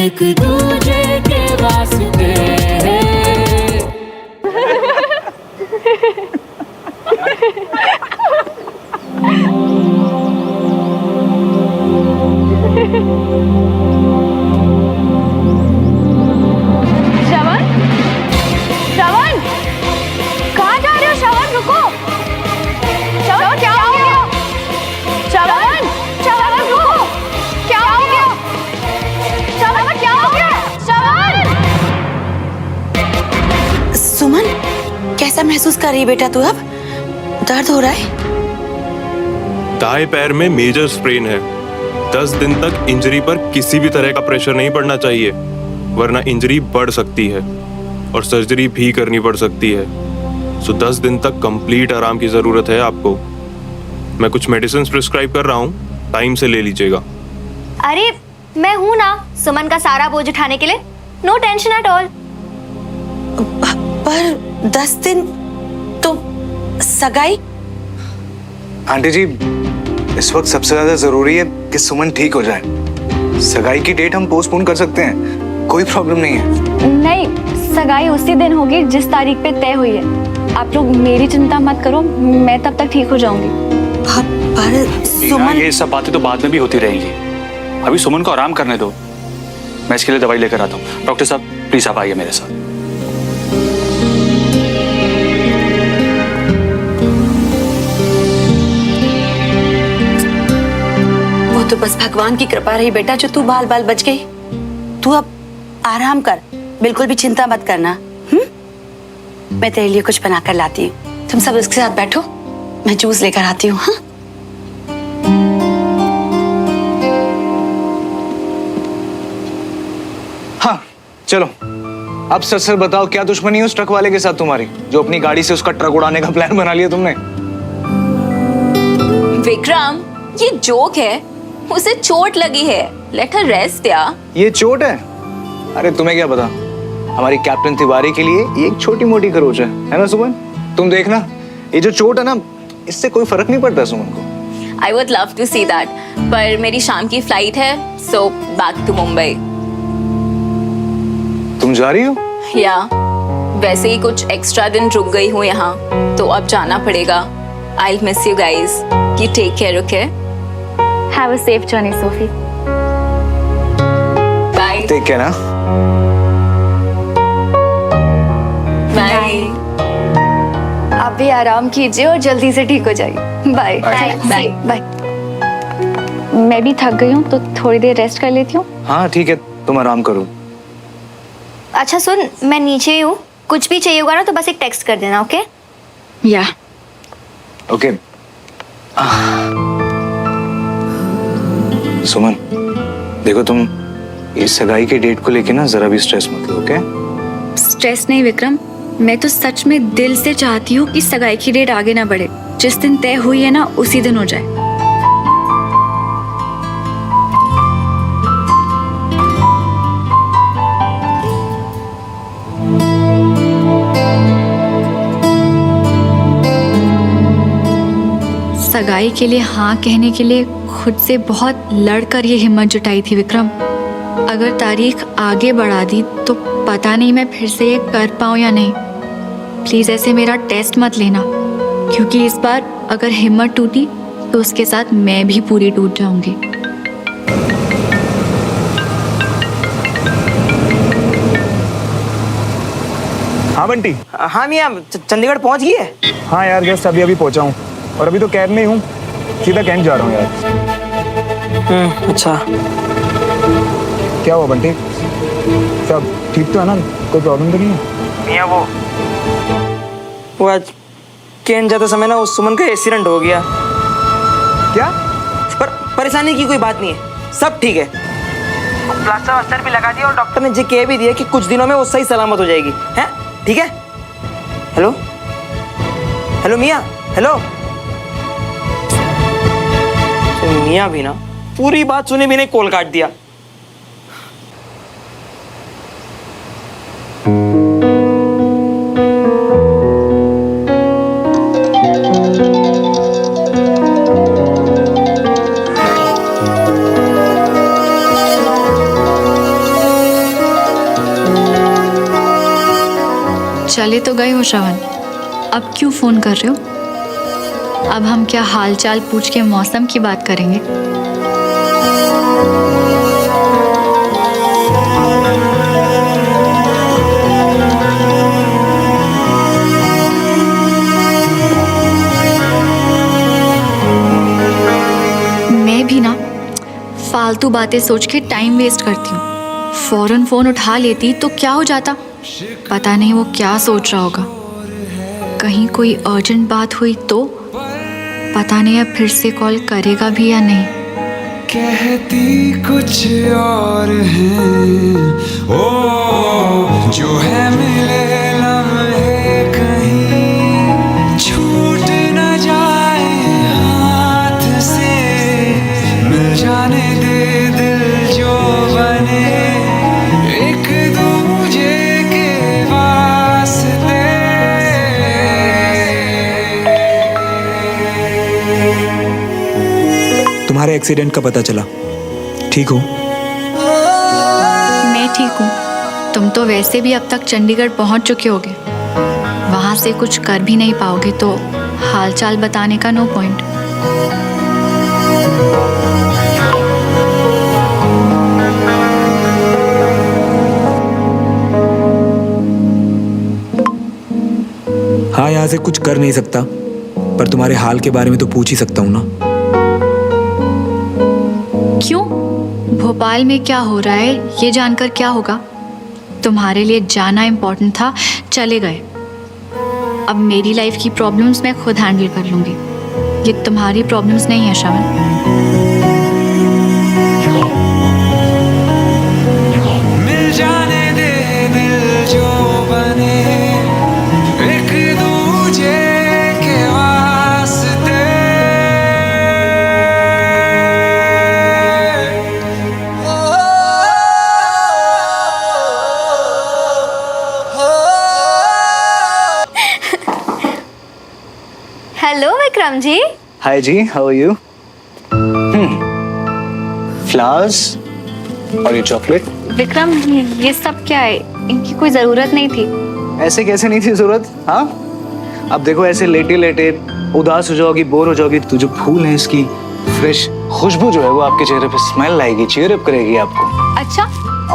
एक दूजे के वास्ते श्रवण, श्रवण, कहाँ जा रहे हो? श्रवण रुको, श्रवण क्या हो गया? श्रवण, श्रवण रुको, क्या हो गया? श्रवण क्या हो गया? श्रवण! सुमन, कैसा महसूस कर रही है बेटा तू अब? दर्द हो रहा है? दाएं पैर में मेजर स्प्रेन है। 10 दिन तक इंजरी पर किसी भी तरह का प्रेशर नहीं पड़ना चाहिए, वरना इंजरी बढ़ सकती है और सर्जरी भी करनी पड़ सकती है। सो 10 दिन तक कंप्लीट आराम की जरूरत है आपको। मैं कुछ मेडिसिन प्रिस्क्राइब कर रहा हूँ, टाइम से ले लीजिएगा। अरे मैं हूँ ना सुमन का सारा बोझ उठाने के लिए, नो टेंशन एट ऑल। पर 10 दिन तो सगाई? आंटी जी, इस वक्त सबसे ज्यादा जरूरी है कि सुमन ठीक हो जाए। सगाई की डेट हम पोस्टपोन कर सकते हैं, कोई प्रॉब्लम नहीं है। नहीं, सगाई उसी दिन होगी जिस तारीख पे तय हुई है। आप लोग मेरी चिंता मत करो, मैं तब तक ठीक हो जाऊंगी। पर सुमन, ये सब बातें तो बाद में भी होती रहेंगी, अभी सुमन को आराम करने दो। मैं इसके लिए दवाई लेकर आता हूँ। डॉक्टर साहब प्लीज आप आइए मेरे साथ। तो बस भगवान की कृपा रही बेटा जो तू बाल बाल बच गई। तू अब आराम कर, बिल्कुल भी चिंता मत करना। मैं तेरे लिए कुछ बनाकर लाती हूँ, तुम सब उसके साथ बैठो, मैं जूस लेकर आती हूँ। हाँ, हाँ चलो, अब सच सच बताओ, क्या दुश्मनी है उस ट्रक वाले के साथ तुम्हारी, जो अपनी गाड़ी से उसका ट्रक उड़ाने का प्लान बना लिया तुमने? विक्रम, ये जोक है, उसे चोट लगी है, लेट हर रेस्ट यार। ये चोट है? अरे तुम्हें क्या पता, हमारी कैप्टन तिवारी के लिए ये एक छोटी मोटी खरोच है ना सुमन? तुम देखना, ये जो चोट है ना, इससे कोई फर्क नहीं पड़ता सुमन को। I would love to see that, पर मेरी शाम की फ्लाइट है, सो बैक टू मुंबई। तुम जा रही हो? या वैसे ही कुछ एक्स्ट्रा दिन रुक गई हूँ यहाँ, तो अब जाना पड़ेगा। I miss you guys, you take care, okay? Have a safe journey, Sophie. Bye. Take care, ना? Bye. आप भी आराम कीजिए और जल्दी से ठीक हो जाइए। Bye bye bye. मैं भी थक गई हूँ तो थोड़ी देर रेस्ट कर लेती हूँ। हाँ ठीक है, तुम आराम करो। अच्छा सुन, मैं नीचे ही हूँ, कुछ भी चाहिए होगा ना तो बस एक टेक्स्ट कर देना, ओके? या ओके। सुमन देखो, तुम इस सगाई की डेट को लेके ना जरा भी स्ट्रेस मत लो, ओके? स्ट्रेस नहीं विक्रम, मैं तो सच में दिल से चाहती हूँ कि सगाई की डेट आगे ना बढ़े। जिस दिन तय हुई है ना उसी दिन हो जाए। सगाई के लिए हाँ कहने के लिए खुद से बहुत लड़कर ये हिम्मत जुटाई थी विक्रम। अगर तारीख आगे बढ़ा दी तो पता नहीं मैं फिर से ये कर पाऊँ या नहीं। प्लीज ऐसे मेरा टेस्ट मत लेना, क्योंकि इस बार अगर हिम्मत टूटी तो उसके साथ मैं भी पूरी टूट जाऊंगी। हाँ बंटी। हाँ मियाँ, चंडीगढ़ पहुँच गई है? हाँ यार, जस्ट अभी अभी पहुंचा हूँ और अभी तो कैब में ही हूँ, सीधा कैंट जा रहा हूँ यार। अच्छा। क्या हुआ बंटी, सब ठीक तो है ना? कोई प्रॉब्लम तो नहीं है? मियाँ वो आज कैंट जाते समय ना उस सुमन का एक्सीडेंट हो गया। क्या? पर परेशानी की कोई बात नहीं है, सब ठीक है। प्लास्टर वास्टर भी लगा दिया और डॉक्टर ने कह भी दिया कि कुछ दिनों में वो सही सलामत हो जाएगी। हैं? ठीक है? हेलो हेलो मियाँ, हेलो। मियाँ भी ना पूरी बात सुने भी नहीं, कॉल काट दिया। चले तो गए हो श्रवण, अब क्यों फोन कर रहे हो? अब हम क्या हालचाल पूछ के मौसम की बात करेंगे? मैं भी ना फालतू बातें सोच के टाइम वेस्ट करती हूँ। फौरन फोन उठा लेती तो क्या हो जाता, पता नहीं वो क्या सोच रहा होगा। कहीं कोई अर्जेंट बात हुई तो पता नहीं अब फिर से कॉल करेगा भी या नहीं। कहती कुछ और है ओ जो है मिले लम्हे कहीं छूट न जाए हाथ से, मिल जाने दे दिल जो बने एक दूजे के वास्ते। तुम्हारे एक्सीडेंट का पता चला, ठीक हो? मैं ठीक हूँ, तुम तो वैसे भी अब तक चंडीगढ़ पहुँच चुके होगे, वहाँ से कुछ कर भी नहीं पाओगे तो हालचाल बताने का नो पॉइंट। हाँ, यहाँ से कुछ कर नहीं सकता, पर तुम्हारे हाल के बारे में तो पूछ ही सकता हूँ ना। क्यों? भोपाल में क्या हो रहा है ये जानकर क्या होगा? तुम्हारे लिए जाना इम्पोर्टेंट था, चले गए। अब मेरी लाइफ की प्रॉब्लम्स मैं खुद हैंडल कर लूंगी, ये तुम्हारी प्रॉब्लम्स नहीं है श्रवण। मिल जाने दे दिल जो बने एक दूजे के वास्ते। हेलो विक्रम जी। हाय जी, हाउ आर यू? फ्लावर्स और ये चॉकलेट। विक्रम, ये सब क्या है? इनकी कोई जरूरत नहीं थी। ऐसे कैसे नहीं थी जरूरत? हाँ, अब देखो ऐसे लेटे लेटे उदास हो जाओगी, बोर हो जाओगी तो जो फूल है इसकी फ्रेश खुशबू जो है वो आपके चेहरे पे स्मेल लाएगी, चीयर अप करेगी आपको। अच्छा,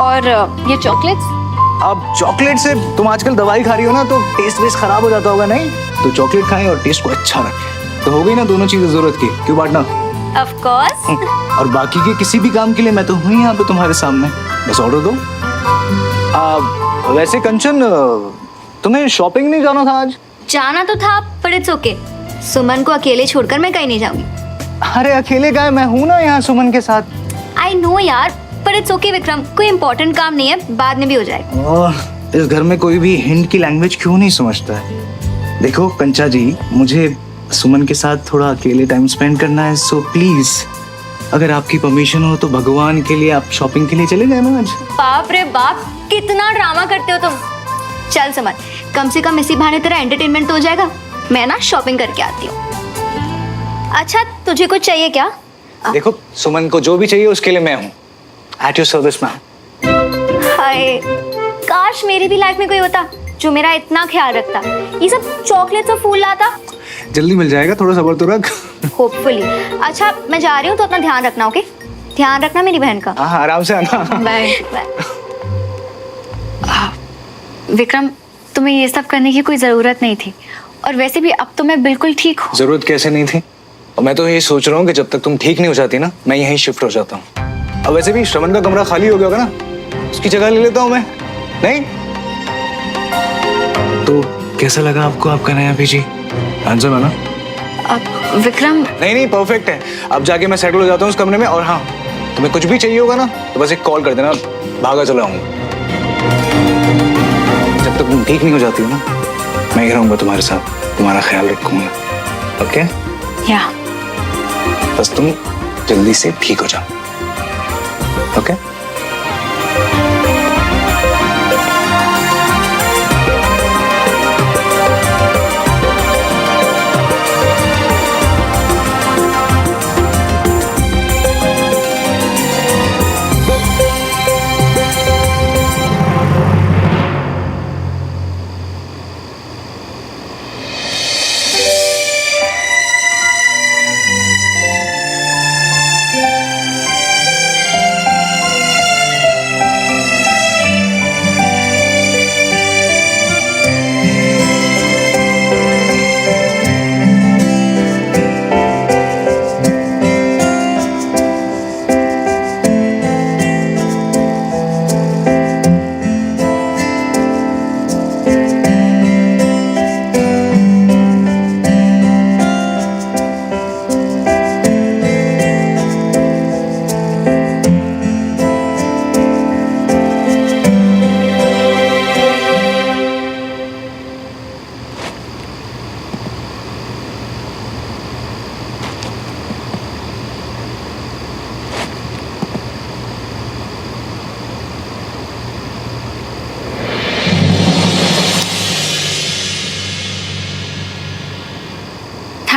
और ये चॉकलेट्स? अब चॉकलेट से तुम आजकल दवाई खा रही हो ना, तो टेस्ट वेस्ट खराब हो जाता होगा, नहीं तो चॉकलेट खाएं और टेस्ट को अच्छा रखें, तो हो गई ना दोनों चीजें जरूरत की। क्यों बांटना? Of course. और बाकी के किसी भी काम के लिए मैं तो हूँ यहाँ पे तुम्हारे सामने, बस ऑर्डर दो। वैसे कंचन, तुम्हें शॉपिंग नहीं जाना था आज? जाना तो था पर इट्स ओके, सुमन को अकेले छोड़कर मैं कहीं नहीं जाऊंगी। अरे अकेले का है, मैं हूँ ना यहाँ सुमन के साथ। आई नो यार, पर इट्स ओके विक्रम, कोई इम्पोर्टेंट काम नहीं है, बाद में भी हो जाएगा। इस घर में कोई भी हिंट की लैंग्वेज क्यों नहीं समझता है? देखो कंचा जी, मुझे सुमन के साथ थोड़ा अकेले टाइम स्पेंड करना है, सो प्लीज अगर आपकी परमिशन हो तो भगवान के लिए आप शॉपिंग के लिए चले जाए ना आज। बाप रे बाप, कितना ड्रामा करते हो तुम। चल सुमन, कम से कम इसी बहाने तेरा एंटरटेनमेंट तो हो जाएगा। मैं ना शॉपिंग करके आती हूँ। अच्छा, तुझे कुछ चाहिए क्या? देखो सुमन को जो भी चाहिए उसके लिए मैं हूँ, एट योर सर्विस मैम। हाय, काश मेरी भी लाइफ में कोई होता जो मेरा इतना ख्याल रखता, ये सब चॉकलेट्स और फूल लाता। जल्दी मिल जाएगा, थोड़ा सब्र तो रख। होपफुली। अच्छा, मैं जा रही हूँ तो अपना ध्यान रखना, ओके? ध्यान रखना मेरी बहन का। हाँ, आराम से आना। Bye bye. विक्रम, तुम्हें ये सब करने की कोई जरूरत नहीं थी, और वैसे भी अब तो मैं बिल्कुल ठीक हूँ। जरूरत कैसे नहीं थी? और मैं तो ये सोच रहा हूँ कि जब तक तुम ठीक नहीं हो जाती ना, मैं यहीं शिफ्ट हो जाता हूँ। अब वैसे भी श्रवण का कमरा खाली हो गया होगा ना, उसकी जगह ले लेता हूँ मैं। नहीं तो कैसा लगा आपको आपका नया पीजी? आंसर है ना? अब विक्रम, नहीं परफेक्ट है। अब जाके मैं सेटल हो जाता हूँ उस कमरे में। और हाँ, तुम्हें कुछ भी चाहिए होगा ना तो बस एक कॉल कर देना, भागा चला आऊंगा। जब तक तुम ठीक नहीं हो जाती हो ना, मैं ही रहूंगा तुम्हारे साथ, तुम्हारा ख्याल रखूंगा। ओके? या बस तुम जल्दी से ठीक हो जाओ। ओके?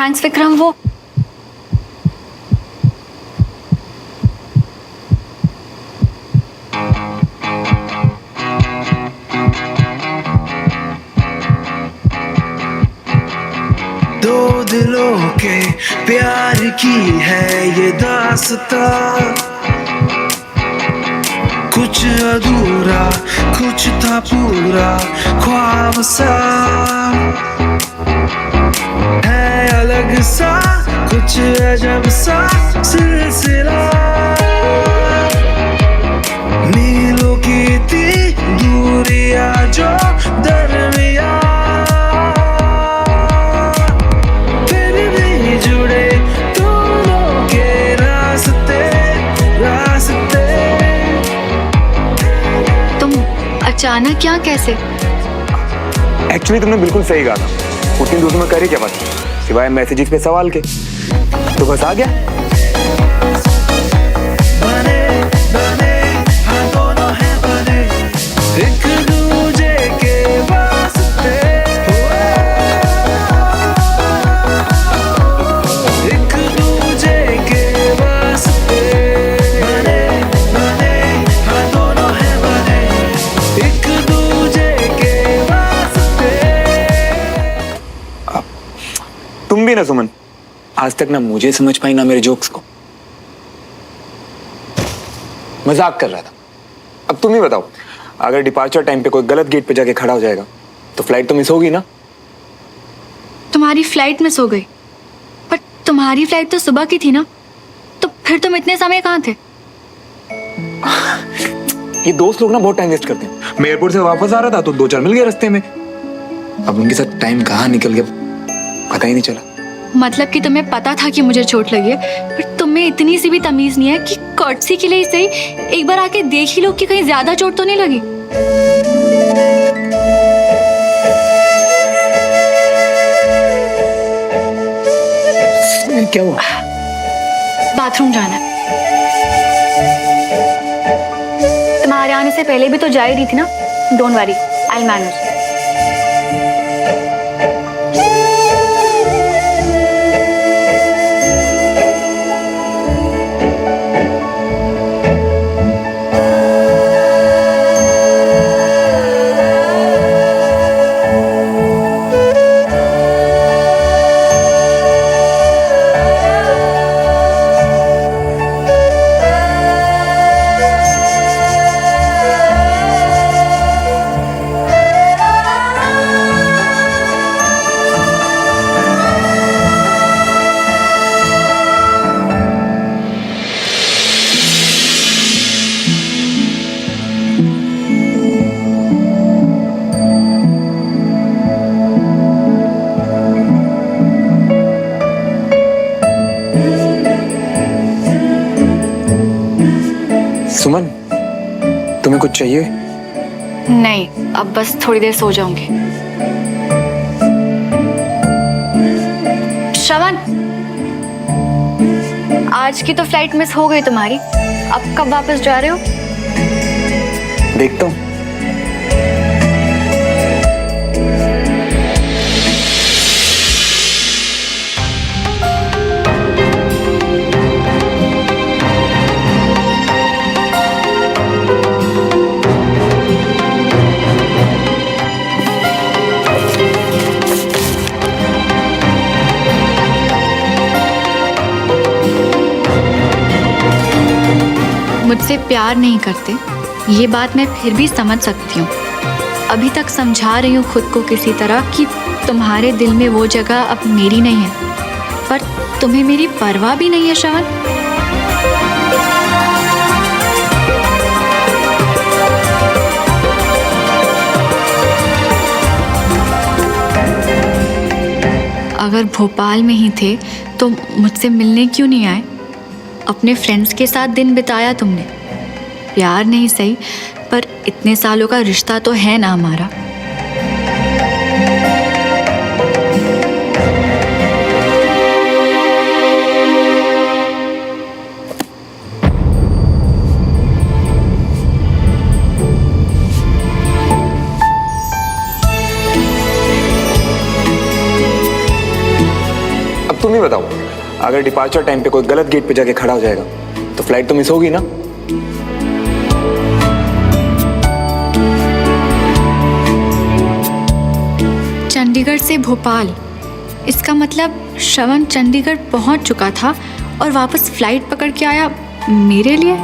थैंक्स विक्रम। वो दो दिलों के प्यार की है ये दास्तां, कुछ अधूरा कुछ था पूरा ख्वाब सा, है अलग सा कुछ अजब सा सिलसिला, मीलों की थी दूरियां जो दरमिया, फिर भी जुड़े दोनों के रास्ते रास्ते। तुम अचानक यहाँ कैसे? एक्चुअली तुमने बिल्कुल सही कहा था। उतनी दूर में करे क्या बात, सिवाय मैसेजेस पे सवाल के, तो बस आ गया। बने बने हाँ दोनों हैं बने एक दूजे के वास्ते, एक दूजे के वास्ते, बने बने हाँ दोनों हैं बने एक दूजे के वास्ते। तुम भी ना सुमन, आज तक ना मुझे समझ पाई ना मेरे जोक्स को। मजाक कर रहा था। अब तुम ही बताओ, अगर डिपार्चर टाइम पे कोई गलत गेट पे जाके खड़ा हो जाएगा तो फ्लाइट तो मिस होगी ना। तुम्हारी फ्लाइट मिस हो गई, पर तुम्हारी फ्लाइट तो सुबह की थी ना, तो फिर तुम इतने समय कहाँ थे? ये दोस्त लोग ना बहुत टाइम वेस्ट करते हैं। मैं एयरपोर्ट से वापस आ रहा था तो 2-4 मिल गए रास्ते में। अब उनके साथ टाइम कहाँ निकल गया पता ही नहीं चला। मतलब कि तुम्हें पता था कि मुझे चोट लगी है, पर तुम्हें इतनी सी भी तमीज नहीं है कि कर्टसी के लिए ही सही एक बार आके देख ही लो कि कहीं ज्यादा चोट तो नहीं लगी। क्या हुआ? बाथरूम जाना है। तुम्हारे आने से पहले भी तो जा ही रही थी ना। Don't worry, I will manage. Suman, तुम्हें कुछ चाहिए? नहीं, अब बस थोड़ी देर सो जाऊंगी। श्रवण, आज की तो फ्लाइट मिस हो गई तुम्हारी। अब कब वापस जा रहे हो? देखता हूँ। मुझसे प्यार नहीं करते, ये बात मैं फिर भी समझ सकती हूँ। अभी तक समझा रही हूँ खुद को किसी तरह कि तुम्हारे दिल में वो जगह अब मेरी नहीं है, पर तुम्हें मेरी परवाह भी नहीं है श्रवण। अगर भोपाल में ही थे तो मुझसे मिलने क्यों नहीं आए? अपने फ्रेंड्स के साथ दिन बिताया तुमने। प्यार नहीं सही, पर इतने सालों का रिश्ता तो है ना हमारा। बताओ, अगर डिपार्चर टाइम पे कोई गलत गेट पे जाके खड़ा हो जाएगा तो फ्लाइट तो मिस होगी ना। चंडीगढ़ से भोपाल, इसका मतलब श्रवण चंडीगढ़ पहुंच चुका था और वापस फ्लाइट पकड़ के आया मेरे लिए।